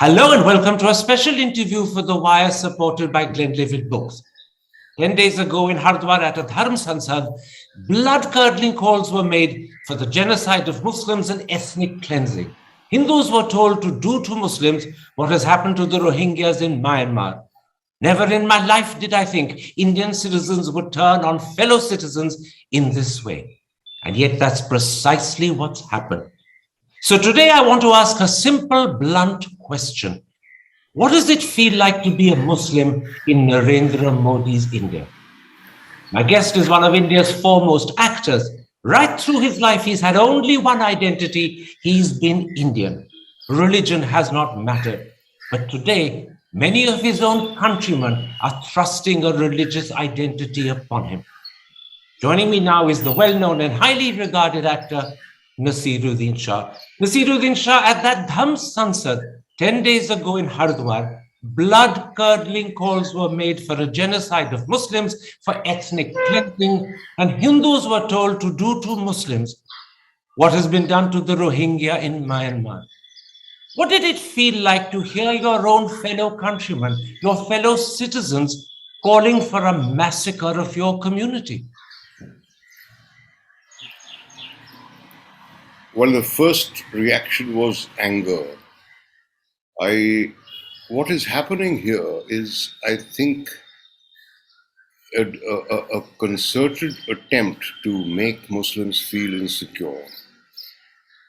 Hello and welcome to a special interview for The Wire supported by Glenlivet Books. 10 days ago in Hardwar at a Dharm Sansad, blood-curdling calls were made for the genocide of Muslims and ethnic cleansing. Hindus were told to do to Muslims what has happened to the Rohingyas in Myanmar. Never in my life did I think Indian citizens would turn on fellow citizens in this way. And yet that's precisely what's happened. So today I want to ask a simple, blunt question. What does it feel like to be a Muslim in Narendra Modi's India? My guest is one of India's foremost actors. Right through his life, he's had only one identity. He's been Indian. Religion has not mattered. But today, many of his own countrymen are thrusting a religious identity upon him. Joining me now is the well-known and highly regarded actor, Naseeruddin Shah. Naseeruddin Shah, at that Dham Sansad 10 days ago in Hardwar, blood-curdling calls were made for a genocide of Muslims, for ethnic cleansing, and Hindus were told to do to Muslims what has been done to the Rohingya in Myanmar. What did it feel like to hear your own fellow countrymen, your fellow citizens, calling for a massacre of your community? Well, the first reaction was anger. What is happening here is, I think, a concerted attempt to make Muslims feel insecure.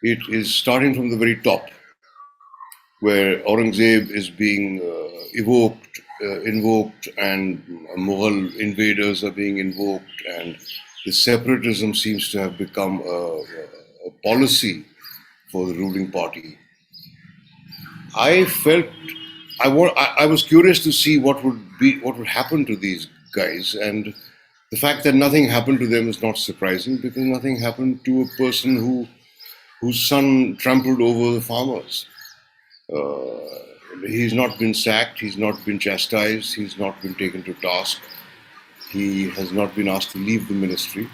It is starting from the very top, where Aurangzeb is being invoked, and Mughal invaders are being invoked, and the separatism seems to have become a policy for the ruling party. I was curious to see what would happen to these guys, and the fact that nothing happened to them is not surprising, because nothing happened to a person whose son trampled over the farmers. He's not been sacked, he's not been chastised, he's not been taken to task, he has not been asked to leave the ministry.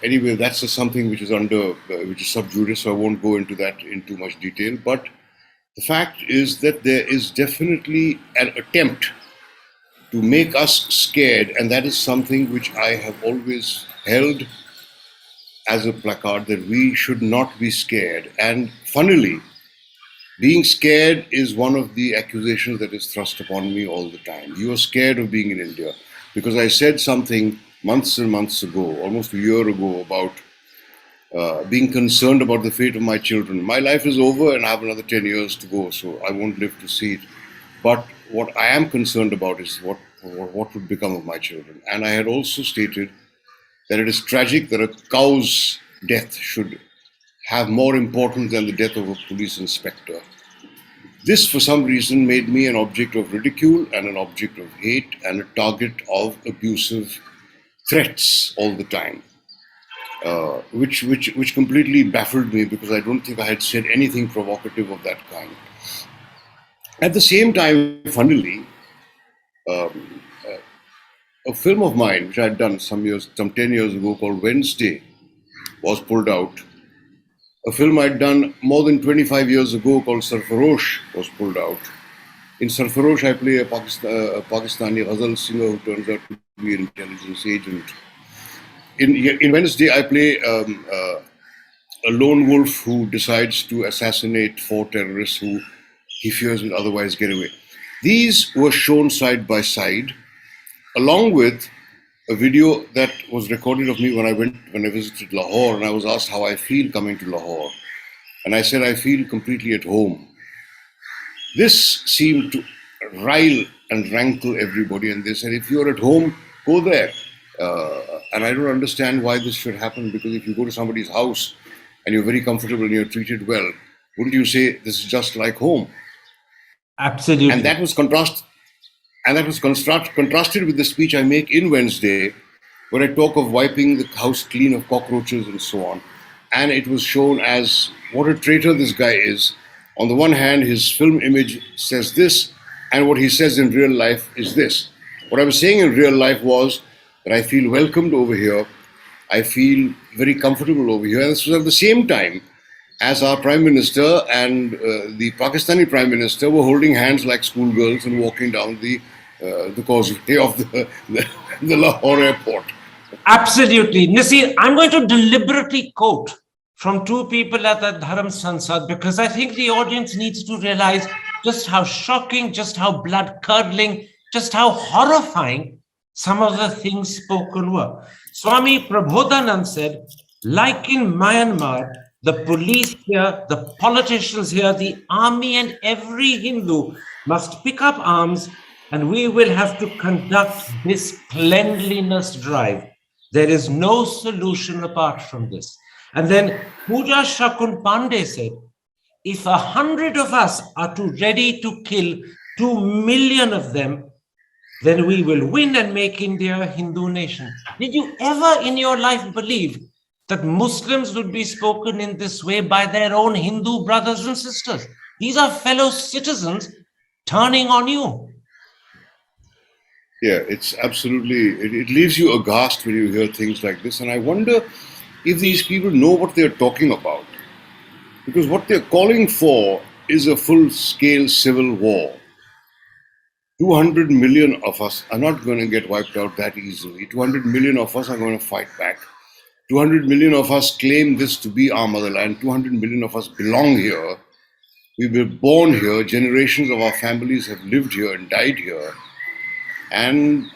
Anyway, that's something which is sub judice, so I won't go into that in too much detail. But the fact is that there is definitely an attempt to make us scared, and that is something which I have always held as a placard, that we should not be scared. And funnily, being scared is one of the accusations that is thrust upon me all the time. You are scared of being in India, because I said something months and months ago, almost a year ago, about being concerned about the fate of my children. My life is over and I have another 10 years to go, so I won't live to see it. But what I am concerned about is what would become of my children. And I had also stated that it is tragic that a cow's death should have more importance than the death of a police inspector. This, for some reason, made me an object of ridicule and an object of hate and a target of abusive threats all the time, which completely baffled me, because I don't think I had said anything provocative of that kind. At the same time, funnily, a film of mine which I had done some 10 years ago, called Wednesday, was pulled out. A film I'd done more than 25 years ago called Sarfarosh was pulled out. In Sarfarosh, I play a Pakistani ghazal singer who turns out to be an intelligence agent. In Wednesday, I play a lone wolf who decides to assassinate 4 terrorists who he fears will otherwise get away. These were shown side by side, along with a video that was recorded of me when I visited Lahore, and I was asked how I feel coming to Lahore. And I said, I feel completely at home. This seemed to rile and rankle everybody, and they said, if you're at home, go there. And I don't understand why this should happen, because if you go to somebody's house and you're very comfortable and you're treated well, wouldn't you say this is just like home? Absolutely. And that was contrasted with the speech I make in Wednesday, where I talk of wiping the house clean of cockroaches and so on. And it was shown as what a traitor this guy is. On the one hand, his film image says this, and what he says in real life is this. What I was saying in real life was that I feel welcomed over here. I feel very comfortable over here. And this was at the same time as our Prime Minister and the Pakistani Prime Minister were holding hands like schoolgirls and walking down the causeway of the Lahore airport. Absolutely. Nasir, I'm going to deliberately quote from two people at the Dharam Sansad because I think the audience needs to realize just how shocking, just how blood-curdling, just how horrifying some of the things spoken were. Swami Prabodhanand said, like in Myanmar, the police here, the politicians here, the army, and every Hindu must pick up arms, and we will have to conduct this cleanliness drive. There is no solution apart from this. And then Pooja Shakun Pandey said, if 100 of us are too ready to kill 2 million of them, then we will win and make India a Hindu nation. Did you ever in your life believe that Muslims would be spoken in this way by their own Hindu brothers and sisters? These are fellow citizens turning on you. Yeah, it's absolutely, it leaves you aghast when you hear things like this. And I wonder if these people know what they're talking about. Because what they're calling for is a full-scale civil war. 200 million of us are not going to get wiped out that easily. 200 million of us are going to fight back. 200 million of us claim this to be our motherland. 200 million of us belong here. We were born here. Generations of our families have lived here and died here. And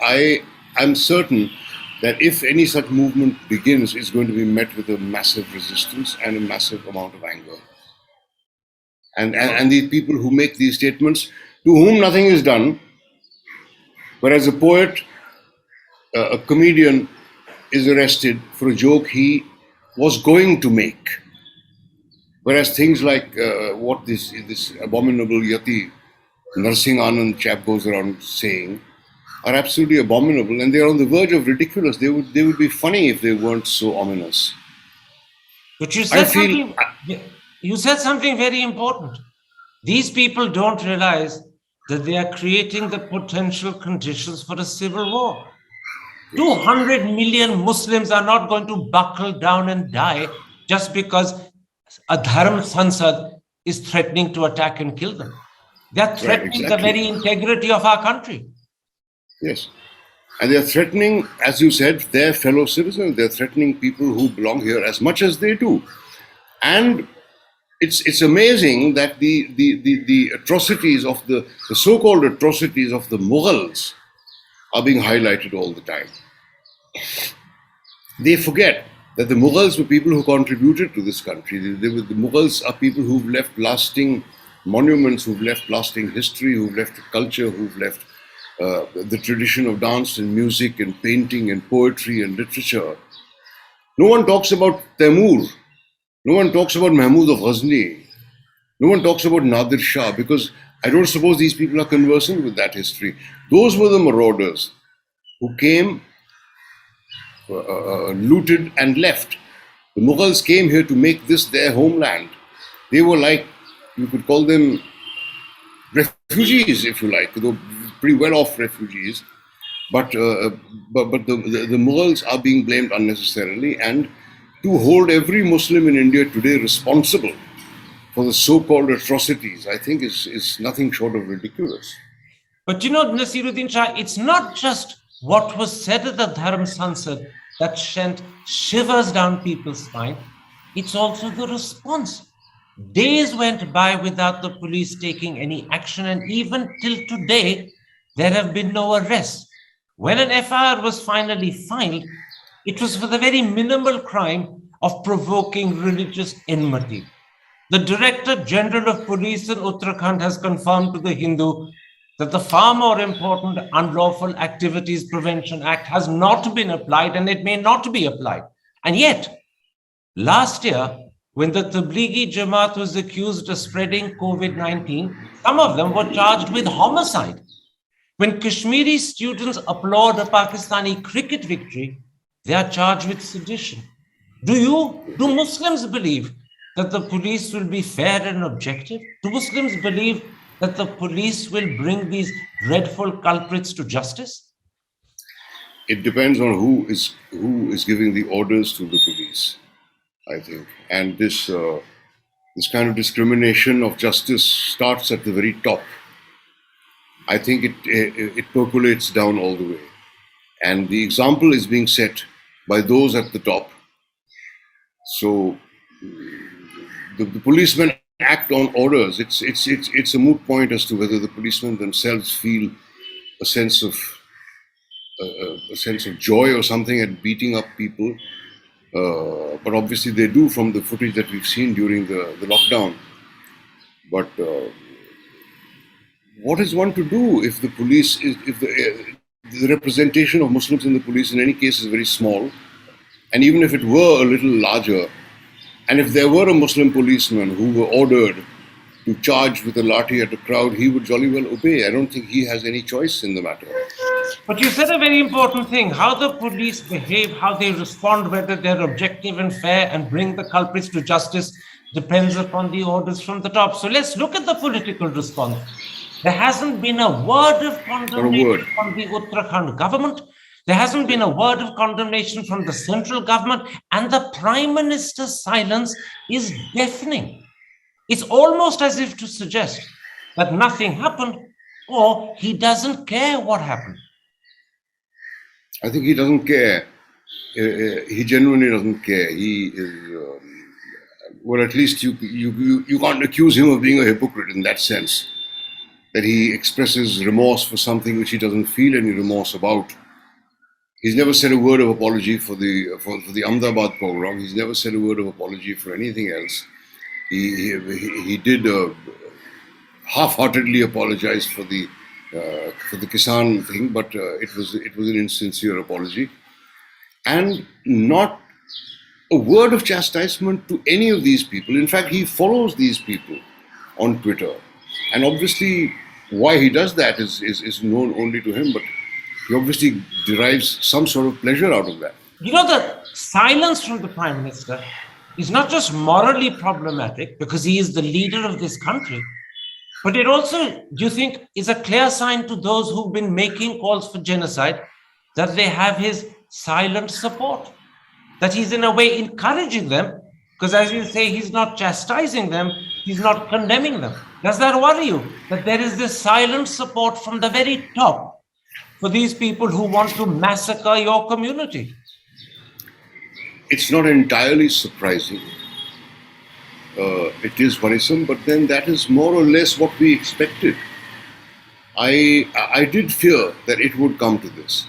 I'm certain that if any such movement begins, it's going to be met with a massive resistance and a massive amount of anger. And these people who make these statements, to whom nothing is done, whereas a poet, a comedian is arrested for a joke he was going to make. Whereas things like what this abominable Yati Narsingh Anand chap goes around saying are absolutely abominable, and they're on the verge of ridiculous. They would be funny if they weren't so ominous. But you said something very important. These people don't realize that they are creating the potential conditions for a civil war. 200 million Muslims are not going to buckle down and die just because a Dharm Sansad is threatening to attack and kill them. They are threatening the very integrity of our country. Yes. And they're threatening, as you said, their fellow citizens. They're threatening people who belong here as much as they do. And it's amazing that the atrocities of the so-called atrocities of the Mughals are being highlighted all the time. They forget that the Mughals were people who contributed to this country. The Mughals are people who've left lasting monuments, who've left lasting history, who've left a culture, who've left the tradition of dance and music and painting and poetry and literature. No one talks about Taimur. No one talks about Mahmud of Ghazni. No one talks about Nadir Shah, because I don't suppose these people are conversant with that history. Those were the marauders who came, looted and left. The Mughals came here to make this their homeland. They were like, you could call them refugees, if you like, though pretty well-off refugees. But the Mughals are being blamed unnecessarily, and to hold every Muslim in India today responsible for the so-called atrocities, I think is nothing short of ridiculous. But you know, Naseeruddin Shah, it's not just what was said at the Dharm Sansad that sent shivers down people's spine. It's also the response. Days went by without the police taking any action, and even till today, there have been no arrests. When an FIR was finally filed, it was for the very minimal crime of provoking religious enmity. The Director General of Police in Uttarakhand has confirmed to the Hindu that the far more important Unlawful Activities Prevention Act has not been applied, and it may not be applied. And yet, last year, when the Tablighi Jamaat was accused of spreading COVID-19, some of them were charged with homicide. When Kashmiri students applaud a Pakistani cricket victory, they are charged with sedition. Do Muslims believe that the police will be fair and objective? Do Muslims believe that the police will bring these dreadful culprits to justice? It depends on who is giving the orders to the police, I think. And this This kind of discrimination of justice starts at the very top. I think it percolates down all the way. And the example is being set by those at the top. So the policemen act on orders. It's a moot point as to whether the policemen themselves feel a sense of a sense of joy or something at beating up people. But obviously they do from the footage that we've seen during the lockdown. But what is one to do if the police is if the representation of Muslims in the police in any case is very small, and even if it were a little larger, and if there were a Muslim policeman who were ordered to charge with a lathi at a crowd, he would jolly well obey. I don't think he has any choice in the matter. But you said a very important thing. How the police behave, how they respond, whether they're objective and fair and bring the culprits to justice, depends upon the orders from the top. So let's look at the political response. There hasn't been a word of condemnation from the Uttarakhand government. There hasn't been a word of condemnation from the central government. And the Prime Minister's silence is deafening. It's almost as if to suggest that nothing happened or he doesn't care what happened. I think he doesn't care. He genuinely doesn't care. He is, well, at least you can't accuse him of being a hypocrite in that sense, that he expresses remorse for something which he doesn't feel any remorse about. He's never said a word of apology for the Ahmedabad pogrom. He's never said a word of apology for anything else. He did half-heartedly apologize for the Kisan thing, but it was an insincere apology, and not a word of chastisement to any of these people. In fact, he follows these people on Twitter, and obviously why he does that is known only to him, but he obviously derives some sort of pleasure out of that. You know, the silence from the Prime Minister is not just morally problematic because he is the leader of this country, but it also, do you think, is a clear sign to those who've been making calls for genocide that they have his silent support, that he's in a way encouraging them, because as you say, he's not chastising them, he's not condemning them. Does that worry you, that there is this silent support from the very top for these people who want to massacre your community? It's not entirely surprising. It is worrisome, but then that is more or less what we expected. I did fear that it would come to this,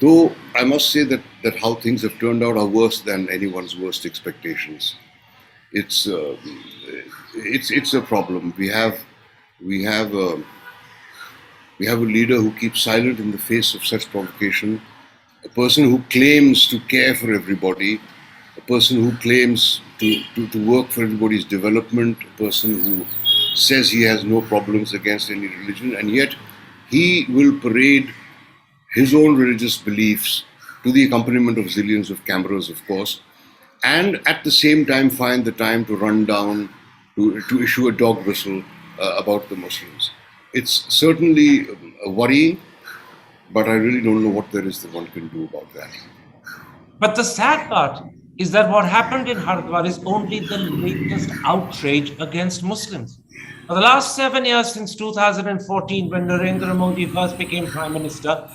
though I must say that how things have turned out are worse than anyone's worst expectations. It's a problem. We have a leader who keeps silent in the face of such provocation, a person who claims to care for everybody, a person who claims to work for everybody's development, a person who says he has no problems against any religion, and yet he will parade his own religious beliefs to the accompaniment of zillions of cameras, of course, and at the same time find the time to run down, to issue a dog whistle about the Muslims. It's certainly worrying, but I really don't know what there is that one can do about that. But the sad part is that what happened in Haridwar is only the latest outrage against Muslims. For the last 7 years, since 2014, when Narendra Modi first became Prime Minister,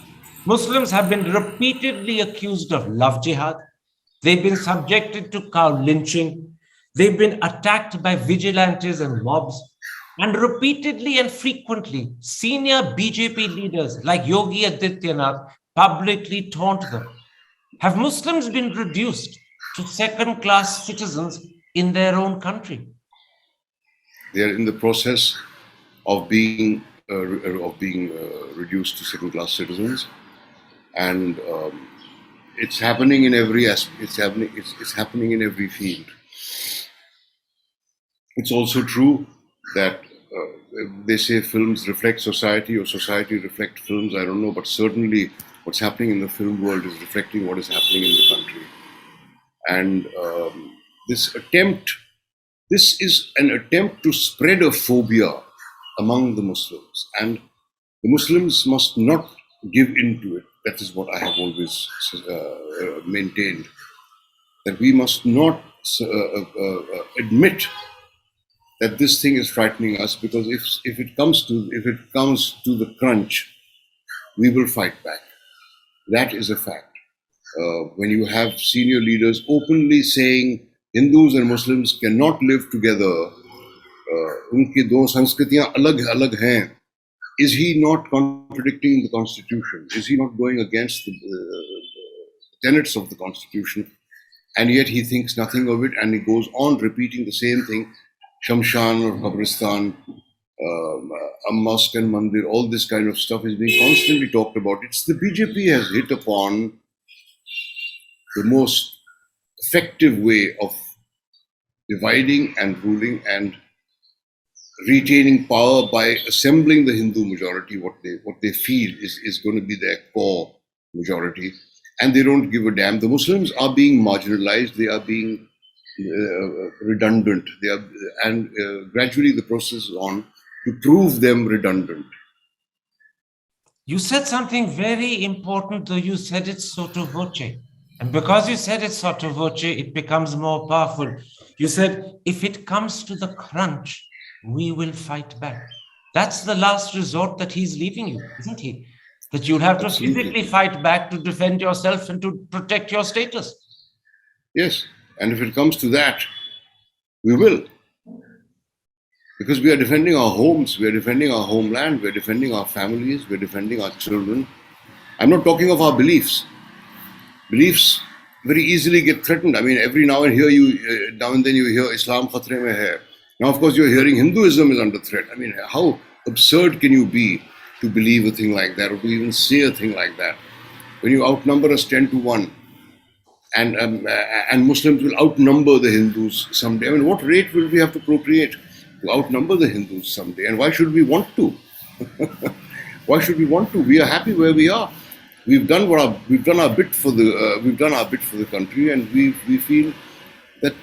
Muslims have been repeatedly accused of love jihad. They've been subjected to cow lynching. They've been attacked by vigilantes and mobs. And repeatedly and frequently, senior BJP leaders like Yogi Adityanath publicly taunt them. Have Muslims been reduced to second-class citizens in their own country? They are in the process of being reduced to second-class citizens, and it's happening in every aspect. It's happening in every field. It's also true that they say films reflect society or society reflect films. I don't know, but certainly what's happening in the film world is reflecting what is happening in the country. And this is an attempt to spread a phobia among the Muslims, and the Muslims must not give in to it. That is what I have always maintained, that we must not admit that this thing is frightening us, because if it comes to the crunch, we will fight back. That is a fact. When you have senior leaders openly saying Hindus and Muslims cannot live together, उनकी दो संस्कृतियां अलग अलग हैं, is he not contradicting the Constitution? Is he not going against the tenets of the Constitution? And yet he thinks nothing of it, and he goes on repeating the same thing. Shamshan or Qabristan, a mosque and mandir, all this kind of stuff is being constantly talked about. It's the BJP has hit upon the most effective way of dividing and ruling and retaining power by assembling the Hindu majority, what they feel is going to be their core majority, and they don't give a damn. The Muslims are being marginalized, they are being redundant, and gradually the process is on to prove them redundant. You said something very important, though you said it sotto voce. And because you said it sotto voce, it becomes more powerful. You said, if it comes to the crunch, we will fight back. That's the last resort that he's leaving you, isn't he? That you'll have to physically fight back to defend yourself and to protect your status. Yes, and if it comes to that, we will. Because we are defending our homes, we are defending our homeland, we are defending our families, we are defending our children. I'm not talking of our beliefs. Beliefs very easily get threatened. I mean, every now and then you hear Islam khatre mein hai. Now, of course, you're hearing Hinduism is under threat. I mean, how absurd can you be to believe a thing like that, or to even say a thing like that? When you outnumber us 10-1, and Muslims will outnumber the Hindus someday. I mean, what rate will we have to procreate to outnumber the Hindus someday? And why should we want to? Why should we want to? We are happy where we are. We've done our bit for the country, and we feel that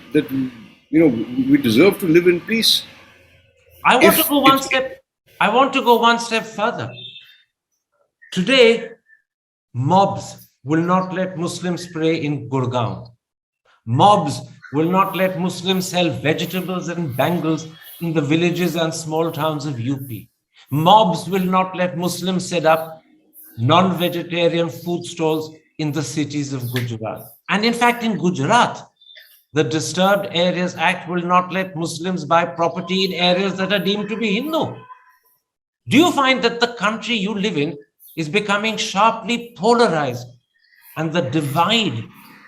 we deserve to live in peace. I want to go one step further. Today, mobs will not let Muslims pray in Gurgaon. Mobs will not let Muslims sell vegetables and bangles in the villages and small towns of UP. Mobs will not let Muslims set up non-vegetarian food stalls in the cities of Gujarat. And in fact, in Gujarat, the Disturbed Areas Act will not let Muslims buy property in areas that are deemed to be Hindu. Do you find that the country you live in is becoming sharply polarized, and the divide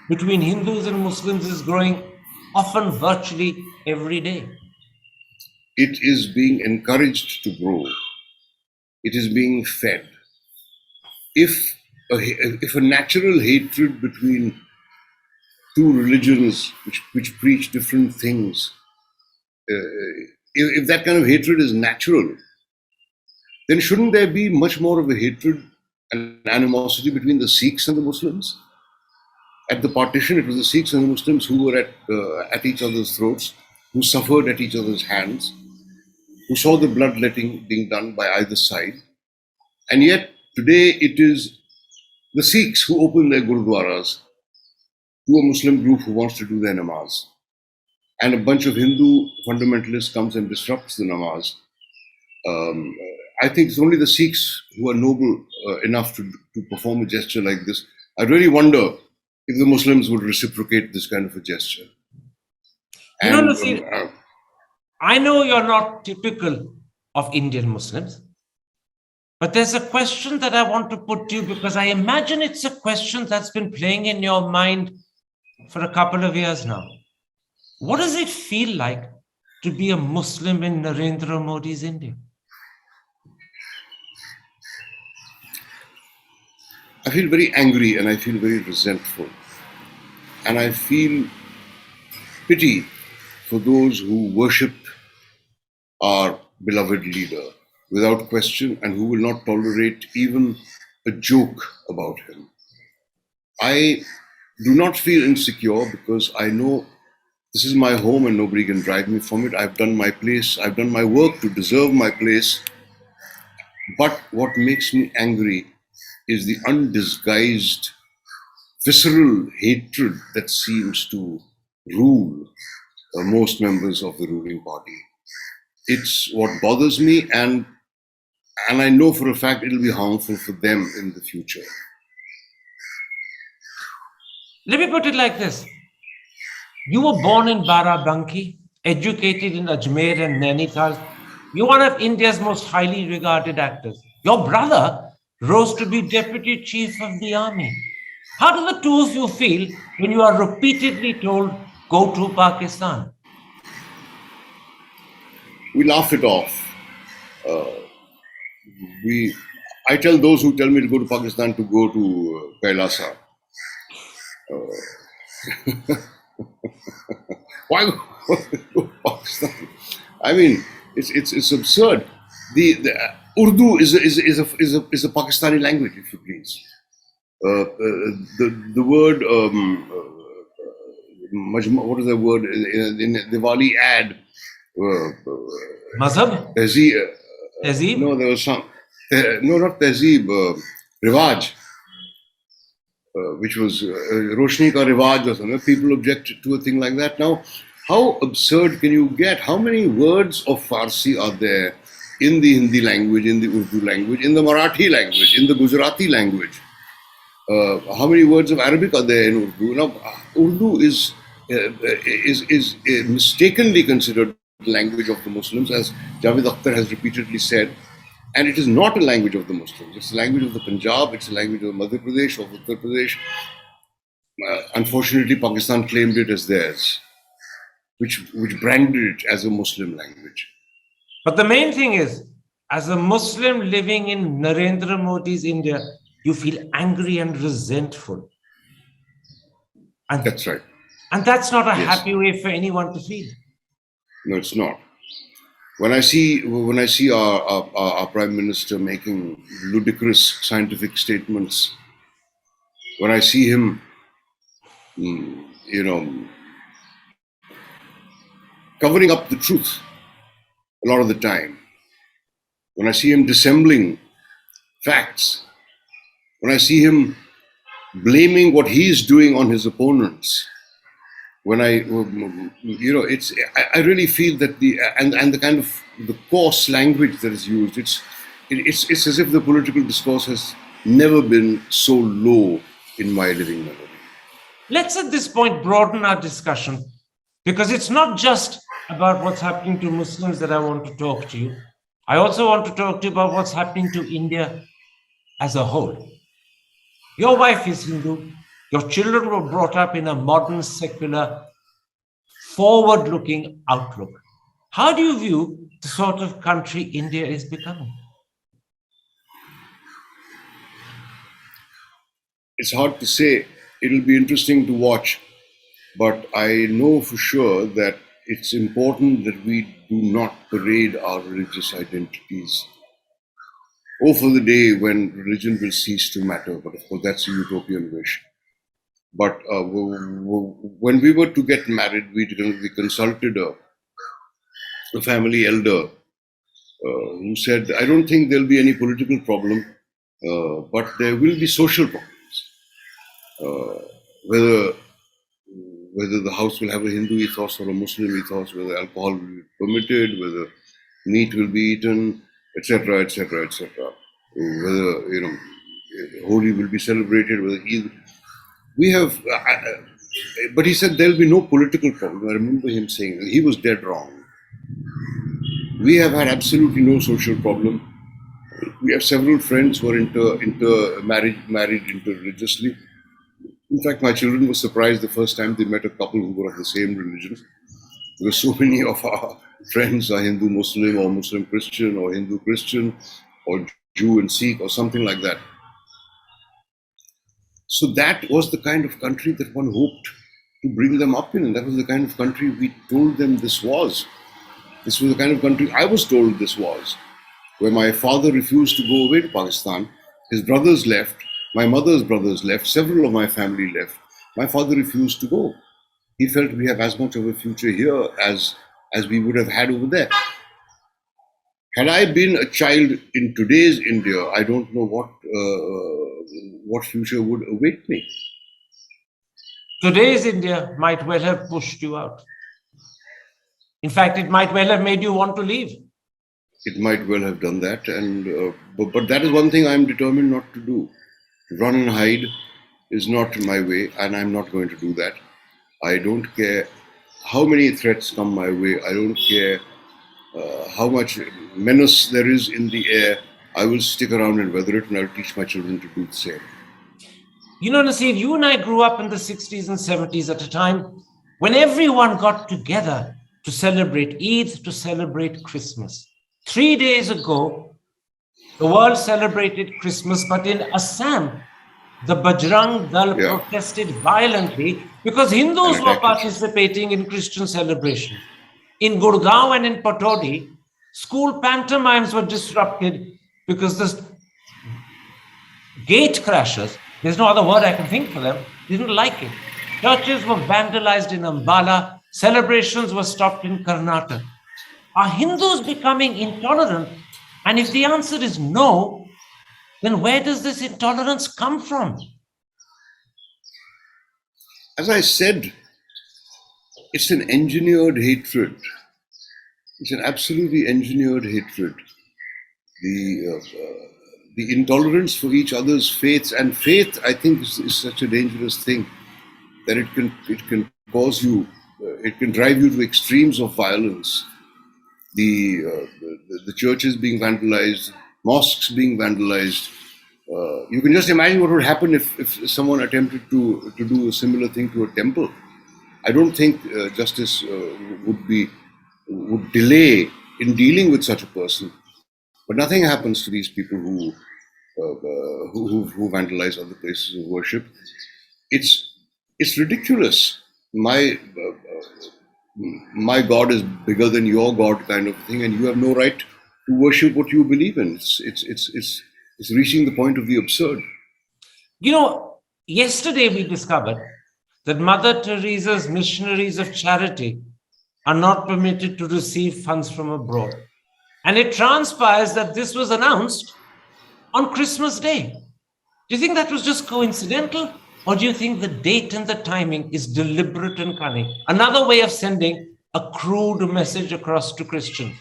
between Hindus and Muslims is growing, often virtually every day? It is being encouraged to grow. It is being fed. If a natural hatred between two religions which preach different things, if that kind of hatred is natural, then shouldn't there be much more of a hatred and animosity between the Sikhs and the Muslims? At the partition, it was the Sikhs and the Muslims who were at each other's throats, who suffered at each other's hands, who saw the bloodletting being done by either side. And yet, today it is the Sikhs who open their gurudwaras to a Muslim group who wants to do their namaz. And a bunch of Hindu fundamentalists comes and disrupts the namaz. I think it's only the Sikhs who are noble enough to perform a gesture like this. I really wonder if the Muslims would reciprocate this kind of a gesture. I know you're not typical of Indian Muslims, but there's a question that I want to put to you, because I imagine it's a question that's been playing in your mind for a couple of years now. What does it feel like to be a Muslim in Narendra Modi's India? I feel very angry, and I feel very resentful. And I feel pity for those who worship our beloved leader without question, and who will not tolerate even a joke about him. I do not feel insecure, because I know this is my home and nobody can drive me from it. I've done my place, I've done my work to deserve my place. But what makes me angry is the undisguised, visceral hatred that seems to rule most members of the ruling party. It's what bothers me, and I know for a fact it'll be harmful for them in the future. Let me put it like this. You were born in Barabanki, educated in Ajmer and Nainital. You're one of India's most highly regarded actors. Your brother rose to be deputy chief of the army. How do the two of you feel when you are repeatedly told, go to Pakistan? We laugh it off. I tell those who tell me to go to Pakistan to go to Kailasa. Why go to Pakistan? I mean, it's absurd. The Urdu is a Pakistani language, if you please. The word what is the word in Diwali ad? Mazhab? Tehzeeb? No, there was some. No, not Tehzeeb. Rivaj, which was Roshni ka Rivaj or something. People objected to a thing like that. Now, how absurd can you get? How many words of Farsi are there in the Hindi language, in the Urdu language, in the Marathi language, in the Gujarati language? How many words of Arabic are there in Urdu? Now, Urdu is mistakenly considered the language of the Muslims, as Javed Akhtar has repeatedly said, and it is not a language of the Muslims. It's a language of the Punjab. It's a language of Madhya Pradesh, of Uttar Pradesh. Unfortunately, Pakistan claimed it as theirs, which branded it as a Muslim language. But the main thing is, as a Muslim living in Narendra Modi's India, you feel angry and resentful. And that's right. And that's not a happy way for anyone to feel. No, it's not. When I see our Prime Minister making ludicrous scientific statements, when I see him, covering up the truth a lot of the time, when I see him dissembling facts, when I see him blaming what he's doing on his opponents, when I really feel that the kind of the coarse language that is used, it's as if the political discourse has never been so low in my living memory. Let's at this point broaden our discussion, because it's not just about what's happening to Muslims that I want to talk to you. I also want to talk to you about what's happening to India as a whole. Your wife is Hindu. Your children were brought up in a modern, secular, forward-looking outlook. How do you view the sort of country India is becoming? It's hard to say. It'll be interesting to watch. But I know for sure that it's important that we do not parade our religious identities. Oh, for the day when religion will cease to matter. But of course, that's a utopian wish. But when we were to get married, we consulted a family elder who said, I don't think there'll be any political problem, but there will be social problems. Whether the house will have a Hindu ethos or a Muslim ethos, whether alcohol will be permitted, whether meat will be eaten, etc., etc., etc. Whether Holi will be celebrated, whether Eid. We have, but he said there'll be no political problem. I remember him saying that. He was dead wrong. We have had absolutely no social problem. We have several friends who are married interreligiously. In fact, my children were surprised the first time they met a couple who were of the same religion. Because so many of our friends are Hindu Muslim or Muslim Christian or Hindu Christian or Jew and Sikh or something like that. So that was the kind of country that one hoped to bring them up in. And that was the kind of country we told them this was. This was the kind of country I was told this was. Where my father refused to go away to Pakistan. His brothers left. My mother's brothers left. Several of my family left. My father refused to go. He felt we have as much of a future here as we would have had over there. Had I been a child in today's India, I don't know what future would await me. Today's India might well have pushed you out. In fact, it might well have made you want to leave. It might well have done that, and but that is one thing I'm determined not to do. Run and hide is not my way, and I'm not going to do that. I don't care how many threats come my way. I don't care how much menace there is in the air. I will stick around and weather it, and I'll teach my children to do the same. You know, Naseer, you and I grew up in the 60s and 70s at a time when everyone got together to celebrate Eid, to celebrate Christmas. 3 days ago, the world celebrated Christmas, but in Assam, the Bajrang Dal protested violently because Hindus were participating in Christian celebrations. In Gurgaon and in Patodi, school pantomimes were disrupted because the gate crashers, there's no other word I can think for them, didn't like it. Churches were vandalized in Ambala, celebrations were stopped in Karnataka. Are Hindus becoming intolerant? And if the answer is no, then where does this intolerance come from? As I said, it's an engineered hatred. It's an absolutely engineered hatred. The intolerance for each other's faiths, and faith, I think, is such a dangerous thing that it can cause you, it can drive you to extremes of violence. The churches being vandalized, mosques being vandalized. You can just imagine what would happen if someone attempted to do a similar thing to a temple. I don't think justice would delay in dealing with such a person. But nothing happens to these people who vandalize other places of worship. It's ridiculous. My God is bigger than your God, kind of thing, and you have no right to worship what you believe in. It's reaching the point of the absurd. You know, yesterday we discovered that Mother Teresa's Missionaries of Charity are not permitted to receive funds from abroad. And it transpires that this was announced on Christmas Day. Do you think that was just coincidental? Or do you think the date and the timing is deliberate and cunning? Another way of sending a crude message across to Christians.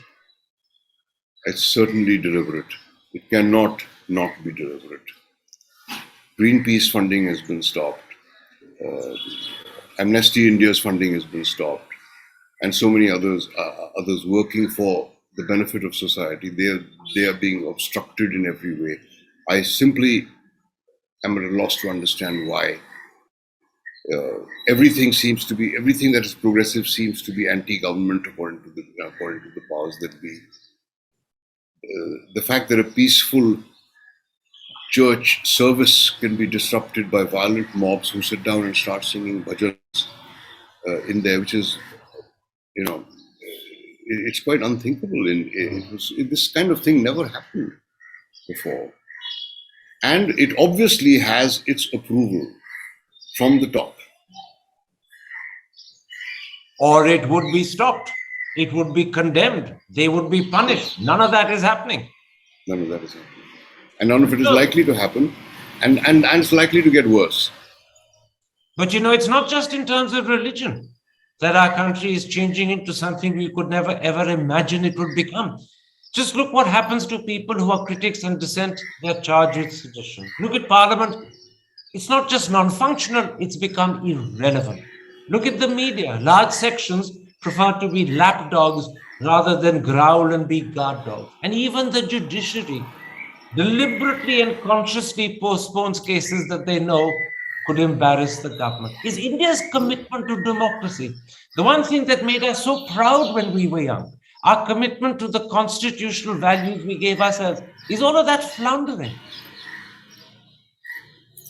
It's certainly deliberate. It cannot not be deliberate. Greenpeace funding has been stopped. Amnesty India's funding has been stopped. And so many others working for the benefit of society. They are being obstructed in every way. I simply am at a loss to understand why. Everything that is progressive seems to be anti-government according to the powers that be. The fact that a peaceful church service can be disrupted by violent mobs who sit down and start singing bhajans in there, which is, it's quite unthinkable. This kind of thing never happened before. And it obviously has its approval from the top. Or it would be stopped. It would be condemned. They would be punished. None of that is happening. None of that is happening. And none of it is likely to happen. And it's likely to get worse. But it's not just in terms of religion that our country is changing into something we could never ever imagine it would become. Just look what happens to people who are critics and dissent. They're charged with sedition. Look at Parliament. It's not just non-functional, it's become irrelevant. Look at the media. Large sections prefer to be lapdogs rather than growl and be guard dogs. And even the judiciary deliberately and consciously postpones cases that they know could embarrass the government. Is India's commitment to democracy the one thing that made us so proud when we were young? Our commitment to the constitutional values we gave ourselves, is all of that floundering?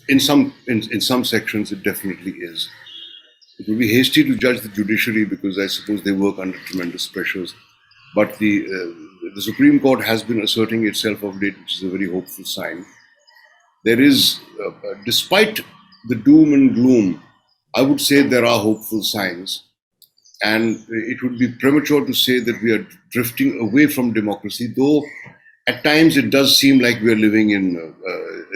In some sections, it definitely is. It would be hasty to judge the judiciary because I suppose they work under tremendous pressures. But the Supreme Court has been asserting itself of late, which is a very hopeful sign. There is, despite the doom and gloom, I would say there are hopeful signs. And it would be premature to say that we are drifting away from democracy, though at times it does seem like we are living in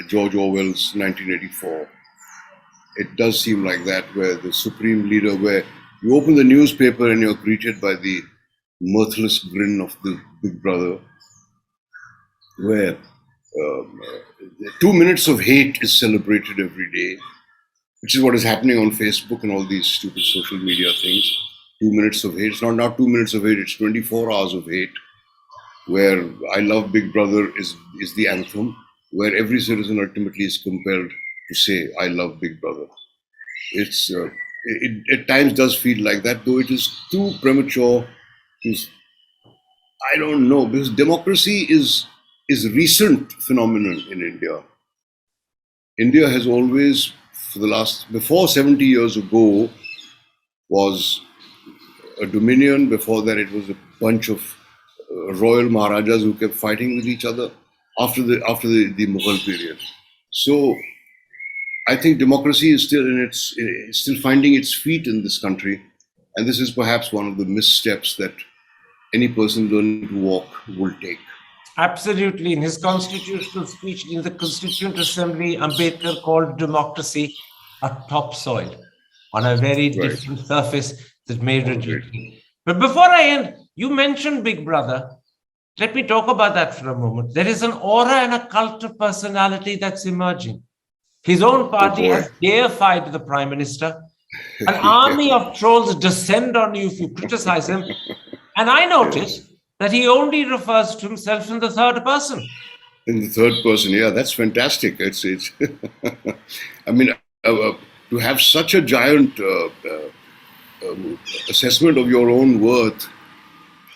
George Orwell's 1984. It does seem like that, where the supreme leader, where you open the newspaper and you're greeted by the mirthless grin of the Big Brother, where 2 minutes of hate is celebrated every day, which is what is happening on Facebook and all these stupid social media things. 2 minutes of hate. It's not now 2 minutes of hate, it's 24 hours of hate, where I Love Big Brother is the anthem, where every citizen ultimately is compelled to say, I love Big Brother. It at times does feel like that, though it is too premature to, I don't know, because democracy is recent phenomenon in India. India has always, for the last, before 70 years ago, was a dominion. Before that, it was a bunch of royal Maharajas who kept fighting with each other after the Mughal period. So I think democracy is still finding its feet in this country, and this is perhaps one of the missteps that any person learning to walk will take. Absolutely. In his constitutional speech in the Constituent Assembly, Ambedkar called democracy a topsoil on a very different surface that may reject it. But before I end, you mentioned Big Brother. Let me talk about that for a moment. There is an aura and a cult of personality that's emerging. His own party has deified the Prime Minister. An army of trolls descend on you if you criticize him. And I notice that he only refers to himself in the third person. In the third person, yeah, that's fantastic. It's I mean, to have such a giant assessment of your own worth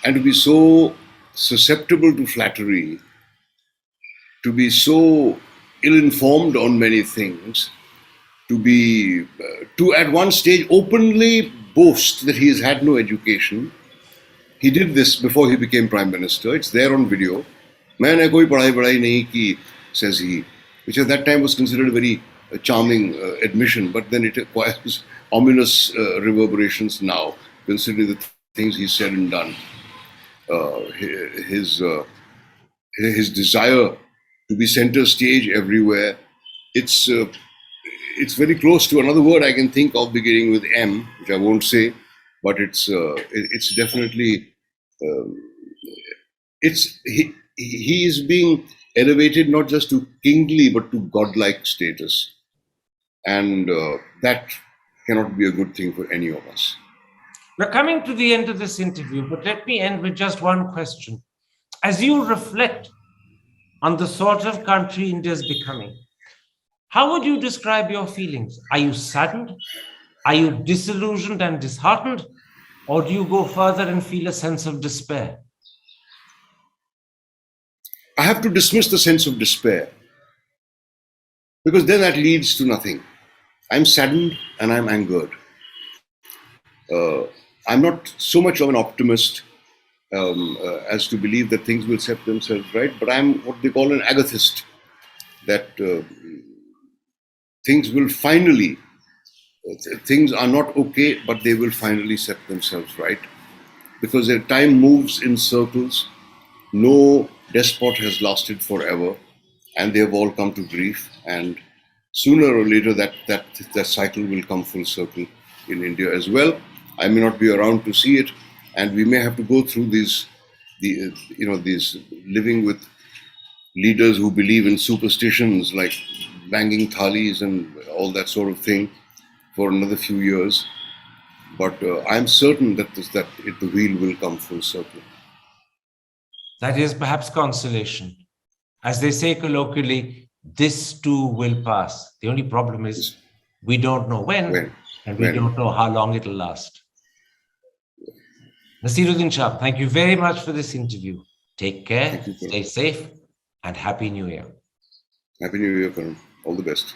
and to be so susceptible to flattery, to be so ill-informed on many things, to at one stage openly boast that he has had no education. He did this before he became Prime Minister. It's there on video. Maine koi padhai nahi ki, says he, which at that time was considered a very charming admission, but then it acquires ominous reverberations now, considering the things he said and done. His desire to be center stage everywhere. It's very close to another word I can think of beginning with M, which I won't say, but it's definitely he is being elevated not just to kingly but to godlike status, and that cannot be a good thing for any of us. We're coming to the end of this interview, but let me end with just one question. As you reflect on the sort of country India is becoming, how would you describe your feelings? Are you saddened? Are you disillusioned and disheartened? Or do you go further and feel a sense of despair? I have to dismiss the sense of despair, because then that leads to nothing. I'm saddened and I'm angered. I'm not so much of an optimist as to believe that things will set themselves right, but I'm what they call an agathist, that things will finally, things are not okay, but they will finally set themselves right, because their time moves in circles. No despot has lasted forever, and they have all come to grief, and sooner or later that cycle will come full circle in India as well. I may not be around to see it, and we may have to go through these living with leaders who believe in superstitions like banging thalis and all that sort of thing for another few years. But I'm certain that the wheel will come full circle. That is perhaps consolation. As they say colloquially, this too will pass. The only problem is we don't know when. And we don't know how long it'll last. Naseeruddin Shah, thank you very much for this interview. Take care, stay safe, and Happy New Year. Happy New Year, Karan. All the best.